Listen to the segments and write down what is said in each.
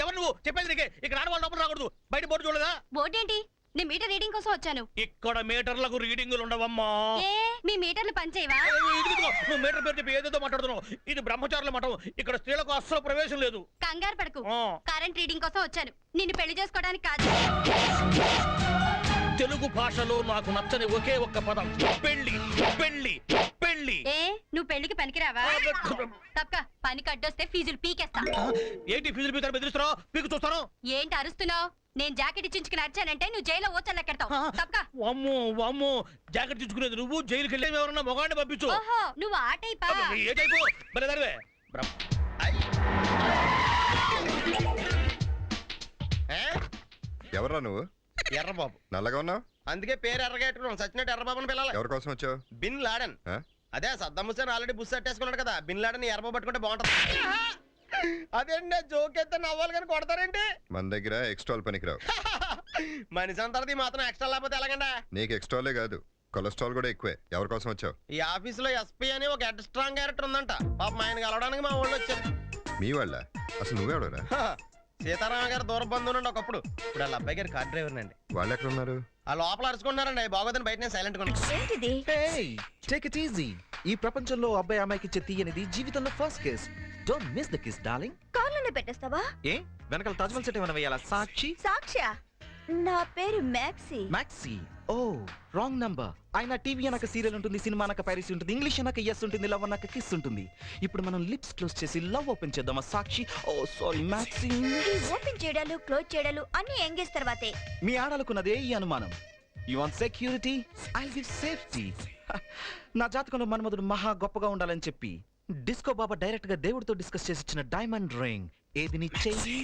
ఎవరు నువ్వు చెప్పేది నీకే. ఇక్కడ ఆడవాళ్ళు లోపల రాకూడదు. బయట బోర్డు చూడదా? బోర్డు ఏంటి? నేను మీటర్ రీడింగ్ కోసం వచ్చాను. ఇక్కడ మీటర్లకు రీడింగులు ఉండవమ్మా. మీ మీటర్లు పనిచేయవా? నువ్వు మీటర్ పేరు చెప్పి ఏదేదో మాట్లాడుతున్నావు. ఇది బ్రహ్మచారుల మఠం. ఇక్కడ స్త్రీలకు అస్సలు ప్రవేశం లేదు. కంగారు పడకు. కరెంట్ రీడింగ్ కోసం వచ్చాను. నిన్ను పెళ్లి చేసుకోవడానికి కాదు. తెలుగు భాషలో నాకు నచ్చని ఒకే ఒక్క పదం పెళ్లి. పెళ్లి పెళ్లి. నువ్వు పెళ్లికి పనికిరావా? తప్ప పని కడ్డొస్తే ఫీజులు పీకేస్తా. ఏంటి ఫీజులు పీకారు? బెదిరిస్తున్నావు? పీకు చూస్తాను. ఏంటి అరుస్తున్నావు? నేను జాకెట్ ఇచ్చించుకుని అరిచానంటే నువ్వు జైల్లో ఓచల్లెక్కెడతావు. తప్పక. అమ్మో అమ్మో, జాకెట్ తెచ్చుకునేది నువ్వు. జైలుకి వెళ్ళి ఎవరన్నా మొగాడిని పంపించు. ఓహో, నువ్వు ఆ టైపా? ఏ టైపు? బలేదానివే. ఎవరా నువ్వు? ఎర్రబాబు. నల్లగా ఉన్నావు. అందుకే పేరు ఎర్రగట్టుకున్నాం. సచ్చినట్టు ఎర్రబాబుని పిల్లలు. ఎవరి కోసం వచ్చావు? Bin Laden. అదే సద్దాం హుసేన్ ఆల్రెడీ బుస్ అట్టేసుకున్నాడు కదా. బిన్ లాడన్ ఎర్రబాబు పట్టుకుంటే బాగుంటది. అదేంటి జోక్ ఎత్తే నవ్వాలి కానీ కొడతారేంటి? మన దగ్గర ఎక్స్ట్రాల్ పనికిరావు. మనిషి అంతది మాత్రం ఎక్స్ట్రా లేకపోతే ఎలాగండి? నీకు ఎక్స్ట్రాలే కాదు, కొలెస్ట్రాల్ కూడా ఎక్కువే. ఎవరి కోసం వచ్చావు? ఈ ఆఫీస్ లో ఎస్పీ అని ఒక హెడ్ స్ట్రాంగ్ క్యారెక్టర్ ఉందంట. పాపం ఆయన కలవడానికి మా ఊళ్ళో వచ్చారు. మీ వాళ్ళ? అసలు నువ్వెవడరా? సీతారామ గారు దూర బంధువునండి ఒకప్పుడు. ఇప్పుడు వాళ్ళ అబ్బాయి గారు కార్ డ్రైవర్ నండి. వాళ్ళు ఎక్కడ ఉన్నారు? ఆ లోపల అరుచుకుంటున్నారండి. బాగోదని బయట నేను సైలెంట్ గా టేక్ ఇట్ ఈజీ. ఈ ప్రపంచంలో అబ్బాయి అమ్మాయికి ఇచ్చే తీయనిది జీవితంలో first kiss. Don't miss the kiss darling. కార్లోనే పెట్టేస్తావా? ఏ వెనకాల తాజ్మహల్ సెట్ ఏమైనా వేయాలా? సాక్షి. సాక్ష్య. నా పేరు Maxi. Maxi. Oh wrong number. ఆయన టీవీ అనక సీరియల్ ఉంటుంది, సినిమా అనక పైరసీ ఉంటుంది, ఇంగ్లీష్ అనక ఎస్ ఉంటుంది, లవ్ అనక కిస్ ఉంటుంది. ఇప్పుడు మనం లిప్స్ క్లోజ్ చేసి లవ్ ఓపెన్ చేద్దామా సాక్షి? Oh sorry Maxi. ఈ ఓపెన్ చేయడాలు క్లోజ్ చేయడాలు అన్ని ఎంగేజ్ తర్వాతే. మీ ఆడాలకున్నదే ఈ అనుమానం. You want security? I give safety. నా జాతకంలో మన్మధుడు మహా గొప్పగా ఉండాలని చెప్పి డిస్కో బాబా డైరెక్ట్ గా దేవుడితో డిస్కస్ చేసి ఇచ్చిన డైమండ్ రింగ్. ఏది నీ చెయ్యి?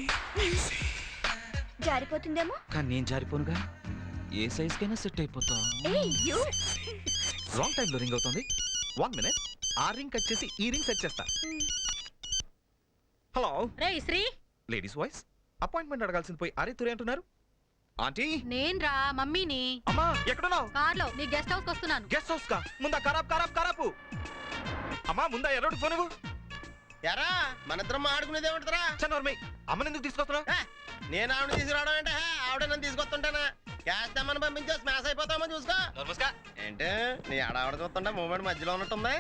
జారిపోతుందేమో. కానీ నేను జారిపోనుగా. ఏ సైజ్ కైనా సెట్ అయిపోతా. రాంగ్ టైం లో రింగ్ అవుతుంది. 1 minute. ఆ రింగ్ కట్ చేసి ఈ రింగ్ సెట్ చేస్తా. హలో రేయ్ శ్రీ. Ladies voice. అపాయింట్మెంట్ అడగాల్సింది పోయి అరే తురే అంటున్నారు. ఆంటీ నేను రా మమ్మీని. అమ్మా ఎక్కడున్నావు? కార్లో నీ గెస్ట్ హౌస్ వస్తున్నాను. గెస్ట్ హౌస్ కా? ముందా ఖరాబు. అమ్మా ముందా ఎర్రోడు ఫోన్ ఇవ్వు. ఎరా మన ఇద్దరం ఆడుకునేదే ఉంటుందిరా. చన్నోర్మి అమ్మని ఎందుకు తీసుకొస్తున్నావు? నేను ఆవిడ తీసుకురావడం అంటే ఆవిడ నన్ను తీసుకొస్తుంటానా? క్యాష్ తెమ్మని పంపించే స్మాష్ అయిపోతామో చూసుకో. ఏంటి నీ ఆడావిడ చూస్తుంటే మూమెంట్ మధ్యలో ఉన్నట్టుందా?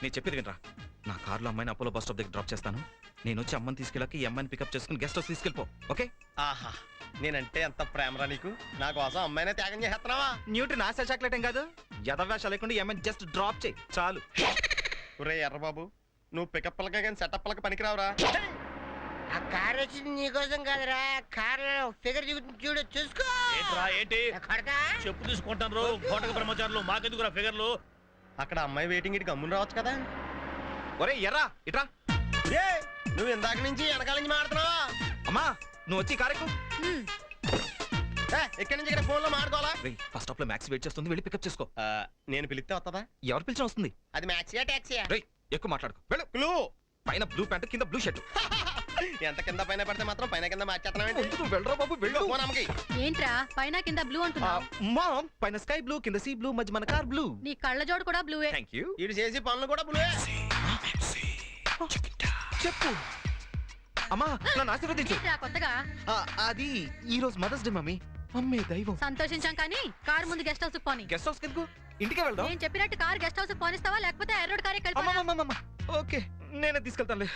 నేను చెప్పేది వినరా. నా కార్లో అమ్మాయిని అపోలో బస్ స్టాప్ దగ్గర డ్రాప్ చేస్తాను. నేను వచ్చి అమ్మని తీసుకెళ్ళాక ఈ అమ్మాయిని పికప్ చేసుకుని గెస్ట్ హౌస్ తీసుకెళ్ళిపో. ఓకే? ఆహా, నేనంటే ఎంత ప్రేమరా నీకు. నా కోసం అమ్మాయినే త్యాగం చేస్తున్నావా? న్యూట్రీ నాశా చాక్లెట్ ఏం కాదు. యథవేషాలు లేకుండా ఈ అమ్మాయిని జస్ట్ డ్రాప్ చేయి చాలు. ఒరే ఎర్రబాబు, నువ్వు పికప్లకే కానీ సెటప్లకి పనికిరావురా. ఆ కార్ వచ్చింది నీకోసం కాదురా. కార్ ఫిగర్ చూడు, చూసుకో. ఏంటి చెప్పు తీసుకుంటాను. కోటక బ్రహ్మచారులు మాకెందుకురా ఫిగర్లు? అక్కడ అమ్మాయి వెయిటింగ్ ఇటు గమ్మున రావచ్చు కదా. ఒరే ఎర్రా ఇట్రా. నువ్వు ఇందాక నుంచి వెనకాల నుంచి మాడుతున్నావా? అమ్మా నువ్వు వచ్చి కారెక్కు. ఎక్కడి నుంచి ఇక్కడ ఫోన్ లో మాడుకోవాలా? ఫస్ట్ స్టాప్ లో మ్యాక్స్ వెయిట్ చేస్తుంది, వెళ్ళి పికప్ చేసుకో. నేను పిలిస్తే వస్తుందా? ఎవరు పిలిచిన వస్తుంది. అది మ్యాక్సీయా టాక్సీయా? ఎక్కువ మాట్లాడుకో. వెళ్ళు. క్లూ. పైన బ్లూ ప్యాంట్ కింద బ్లూ షర్ట్. ఎంత కింద పైన పడితే మాత్రం పైన కింద మార్చేస్తున్నావు. వెళ్ళరా బాబు వెళ్ళు. ఏంట్రా పైన కింద బ్లూ అంటున్నావు? మామ్ పైన స్కై బ్లూ కింద సీ బ్లూ మధ్య మన కార్ బ్లూ. నీ కళ్ళ జోడు కూడా బ్లూవే. థాంక్యూ. ఇటు చేసి పనులు కూడా బ్లూవే. చెప్పు అమ్మా నన్ను ఆశీర్వదించు. కొత్తగా అది ఈ రోజు మదర్స్ డే మమ్మీ. అమ్మే దైవం. సంతోషించాం కానీ కార్ ముందు గెస్ట్ హౌస్ పోని. గెస్ట్ హౌస్ కిందకు ఇంటికే వెళ్దాం. నేను చెప్పినట్టు కార్ గెస్ట్ హౌస్ పోనిస్తావా లేకపోతే ఎర్రోడ్ కారే ఓకే నేనే తీసుకెళ్తానులే.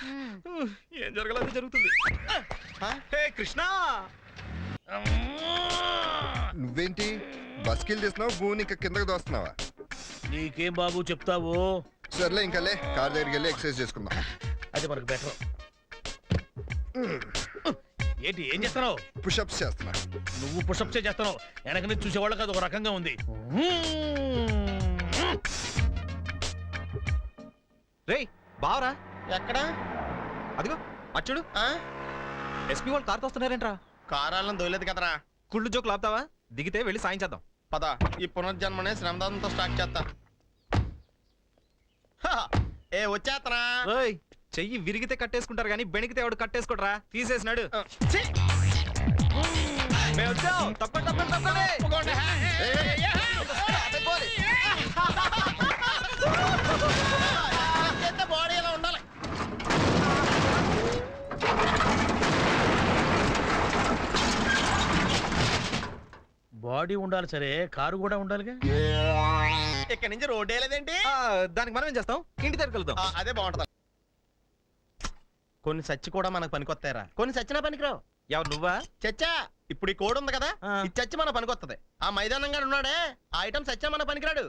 ఏం జరగాలి జరుగుతుంది. హే కృష్ణ, నువ్వేంటి బస్కిల్ తీస్తున్నావు? భూని ఇంకా కిందకు దోస్తున్నావా? నీకేం బాబు చెప్తావు? సర్లే ఇంకా లే, కార్ దగ్గరికి వెళ్ళి ఎక్సర్సైజ్ చేసుకుందాం. అది మనకు బెటర్. ఏంటి ఏం చేస్తున్నావు? పుషప్స్ చేస్తున్నా. నువ్వు పుషప్స్ చేస్తున్నావు. వెనక నుంచి చూసేవాళ్ళకి అది ఒక రకంగా ఉంది. రేయ్ బావరా. ఎక్కడ? అదిగో అచ్చుడు. ఎస్పీ వాళ్ళు కారుతో వస్తున్నారేంట్రా? కారాలను దొయలేదు కదరా. కుళ్ళు జోకులు ఆపుతావా? దిగితే వెళ్ళి సాయం చేద్దాం. పద, ఈ పునర్జన్మనే శ్రమదానంతో స్టార్ట్ చేస్తా. వచ్చేస్తనా? చెయ్యి విరిగితే కట్టేసుకుంటారు కానీ బెణికితే ఎవడు కట్టేసుకోడరా. తీసేసినాడు. బాడీ ఎలా ఉండాలి? బాడీ ఉండాలి సరే, కారు కూడా ఉండాలిగా. ఇక్కడ నుంచి రోడ్ లేదేంటి? దానికి మనం ఏం చేస్తాం, ఇంటి దగ్గర కలుద్దాం. అదే బాగుంటది. కొన్ని సచ్చి కూడా మనకు పనికొస్తాయరా, కొన్ని సచ్చినా పనికిరావు. ఎవరు నువ్వా? చచ్చా ఇప్పుడు ఈ కోడ్ ఉంది కదా, ఆ. ఇది చచ్చి మన పనికొత్తది. ఆ మైదానంగా ఉన్నాడే ఆ ఐటమ్ సచ్చా మన పనికిరాడు.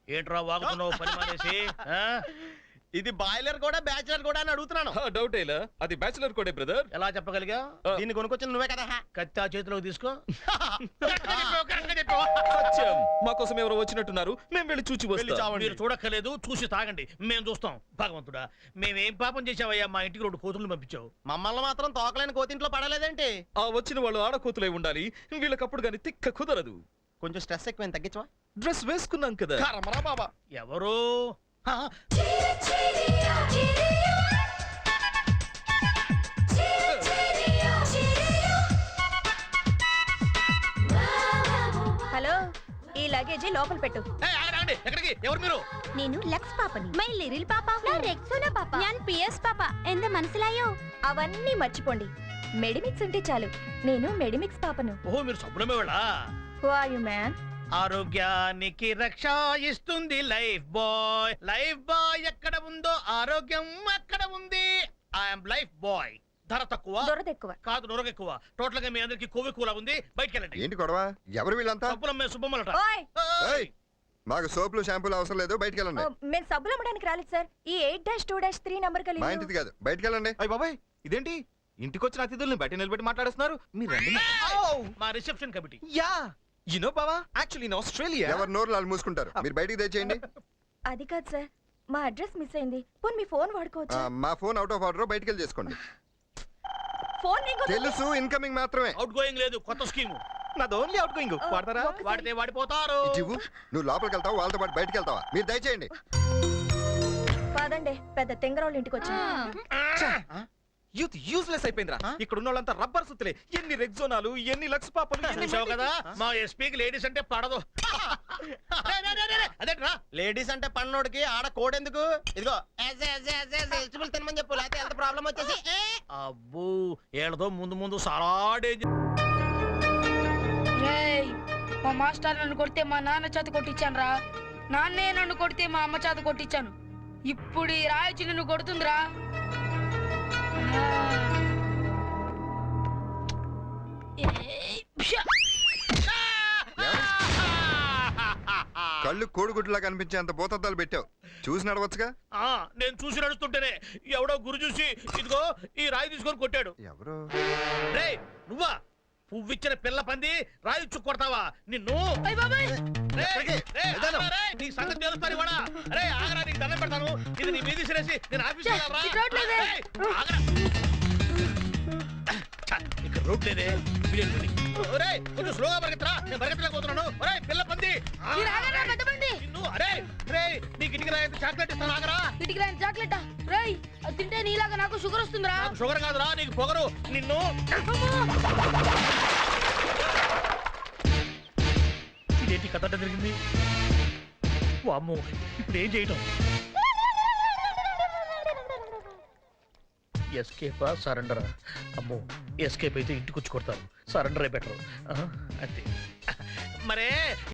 ఏంట్రా వాగుతున్నావు పని మానేసి? ఆ? ఇది బాయిలర్ కూడా బ్యాచిలర్ కూడా అని అడుగుతున్నాను. డౌట్ అది బ్యాచులర్ కోడే బ్రదర్. ఎలా చెప్పగలిగా? దీన్ని కొనుక్కొచ్చిన నువ్వే కదా. కత్తి ఆ చేతిలోకి తీసుకో. సత్యం, మా కోసం ఎవరో వచ్చినట్టున్నారు, మేము వెళ్ళి చూచి వెళ్ళి వస్తాం. చావండి. మీరు చూడక్కర్లేదు, చూసి తాగండి, మేము చూస్తాం. భగవంతుడా, మేమేం పాపం చేసావయ్యా, మా ఇంటికి 2 కూతుర్లు పంపించావు. మమ్మల్ని మాత్రం తోకలేని కోతింట్లో పడలేదేంటి? ఆ వచ్చిన వాళ్ళు ఆడకూతులై ఉండాలి, వీళ్ళకప్పుడు గాని తిక్క కుదరదు. కొంచెం స్ట్రెస్ ఎక్కువ తగ్గించవా? డ్రెస్ వేసుకున్నాం కదా. కర్మరా బాబా. ఎవరు? ఆ, హలో, ఈ లగేజీ లోపల పెట్టు. ఏయ్, ఆగండి, ఎక్కడికి? ఎవరు మీరు? నేను ലക്സ് പാപ്പനി മൈ ലിറ്റിൽ പാപ്പ నా రెక్సోన పాప ഞാൻ పిఎస్ పాప ఎంత మనసులాయో అవన్నీ మర్చిపోండి. మెడిమిక్స్ ఉంటే చాలు, నేను మెడిమిక్స్ పాపను. ఓహో, మీరు సబ్బులమే వాళ్ళ. Who are you man? ఆరోగ్యానికి రక్ష ఇస్తుంది లైఫ్ బాయ్. లైఫ్ బాయ్ ఎక్కడ ఉందో ఆరోగ్యం అక్కడ ఉంది. I'm Lifebuoy. ధర తక్కువ దొరద ఎక్కువ. కాదు, నొరగ ఎక్కువ. టోటల్ గా మీ అందరికి కొవ్వు ఎక్కువలా ఉంది. బయటికి వెళ్ళండి. ఏంటి గొడవ? ఎవరు వీళ్ళంతా? సబ్బులమ్మే సుబ్బమ్మలట. ఓయ్, ఏయ్, మాకు సోపులు షాంపూలు అవసరం లేదు, బయటికి వెళ్ళండి. మేము సబ్బులు అమ్మడానికి రాలేదు సార్. ఈ 8-2-3 నంబర్ మా కలిగి ఇంటిది కాదు, బయటికి వెళ్ళండి. అయ్య బాబాయ్, ఇదేంటి ఇంటికి వచ్చిన అతిథుల్ని బయట నిలబెట్టి మాట్లాడుతున్నారు? మీరు రండి. మా reception committee. Yeah, you know బావా, యాక్చువల్లీ ఇన్ ఆస్ట్రేలియా. ఎవరు నోరు వాళ్ళు మూసుకుంటారు, మీరు బయటికి తెచ్చేయండి. అది కాదు సార్, మా అడ్రస్ మిస్ అయింది. పోనీ మీ ఫోన్ వాడుకోవచ్చు. మా ఫోన్ అవుట్ ఆఫ్ ఆర్డర్, బయటికి వెళ్ళి చేసుకోండి. ఫోన్ నీకు తెలుసు, ఇన్కమింగ్ మాత్రమే. అవుట్ గోయింగ్ లేదు, కొత్త స్కీమ్. నాది ఓన్లీ అవుట్ గోయింగ్. వాడతారా? వాడితే వాడిపోతారు. ఇచ్చివు, నువ్వు లోపలికి వెళ్తావా వాళ్ళతో పాటు బయటికి వెళ్తావా? మీరు దయచేయండి. కాదండి, పెద్ద తెంగరోళ్ళ ఇంటికి వచ్చాను. యూత్ యూజ్లెస్ అయిపోయిందిరా. ఇక్కడ ఉన్న వాళ్ళంతా రబ్బర్ సుత్తులే. ఎన్ని రెగ్జోనాలు, ఎన్ని లక్స్ పాపలు, ఎన్ని చూసావు కదా, మా ఎస్పీకి లేడీస్ అంటే పడదు. అదేట్రా, లేడీస్ అంటే పన్నోడికి ఆడ కోడ్ ఎందుకు? ఇదిగో వెజిటబుల్ తినమని చెప్పు, లేకపోతే ఎంత ప్రాబ్లం వచ్చేసి. అబ్బో ఏళ్ళతో ముందు చాలా డేంజర్. రేయ్, మా మాస్టర్ నన్ను కొడితే మా నాన్న చేత కొట్టించాను రా. నాన్నే నన్ను కొడితే మా అమ్మ చేత కొట్టించాను. ఇప్పుడు ఈ రాయిచి నిన్ను కొడుతుందిరా. ఏయ్, ప్షా. కళ్ళు కోడిగుడ్డులా కనిపించేంత భూతద్దాలు పెట్టావు, చూసి నడవచ్చుగా. నేను చూసి నడుస్తుంటేనే ఎవడో గురు చూసి ఇదిగో ఈ రాయి తీసుకొని కొట్టాడు. ఎవరు? రేయ్, నువ్వా? పువ్విచ్చిన పిల్ల పంది రాయి ఇచ్చు కొడతావా నిన్ను? అయ్ బాబాయ్, నీ సంగతి తెలుస్తాను కూడా. అరే ఆగరా, నీకు దండం పెడతాను. ఇది నీ మీద సిరేసి నేను ఆఫీస్ ఇటు రోడ్ లేదే. ఇక్కడ రోడ్ లేదే. కొంచెం స్లోగా పరిగెత్తరా, నేను పరిగెత్తలేకపోతున్నాను. ఒరే పిల్ల పంది, మీరు ఆగరా పెద్ద బండి. నిన్ను. అరే రే, నీకు ఇంటికి రాయి చాక్లెట్ ఇస్తాను, ఆగరా. ఇటుకి రాని చాక్లెటా? రేయ్, అది తింటే నీలాగా నాకు షుగర్ వస్తుందిరా. నాకు షుగర్ కాదురా, నీకు పొగరు. నిన్ను. ఇదేంటి కథ జరిగింది? వామ్మో, ఇప్పుడు ఏం చేయటం? ఎస్కేపా సరెండరా? అమ్మో, ఎస్కేప్ అయితే ఇంటికి వచ్చి కొడతారు. Surrender better. అంతే. మరే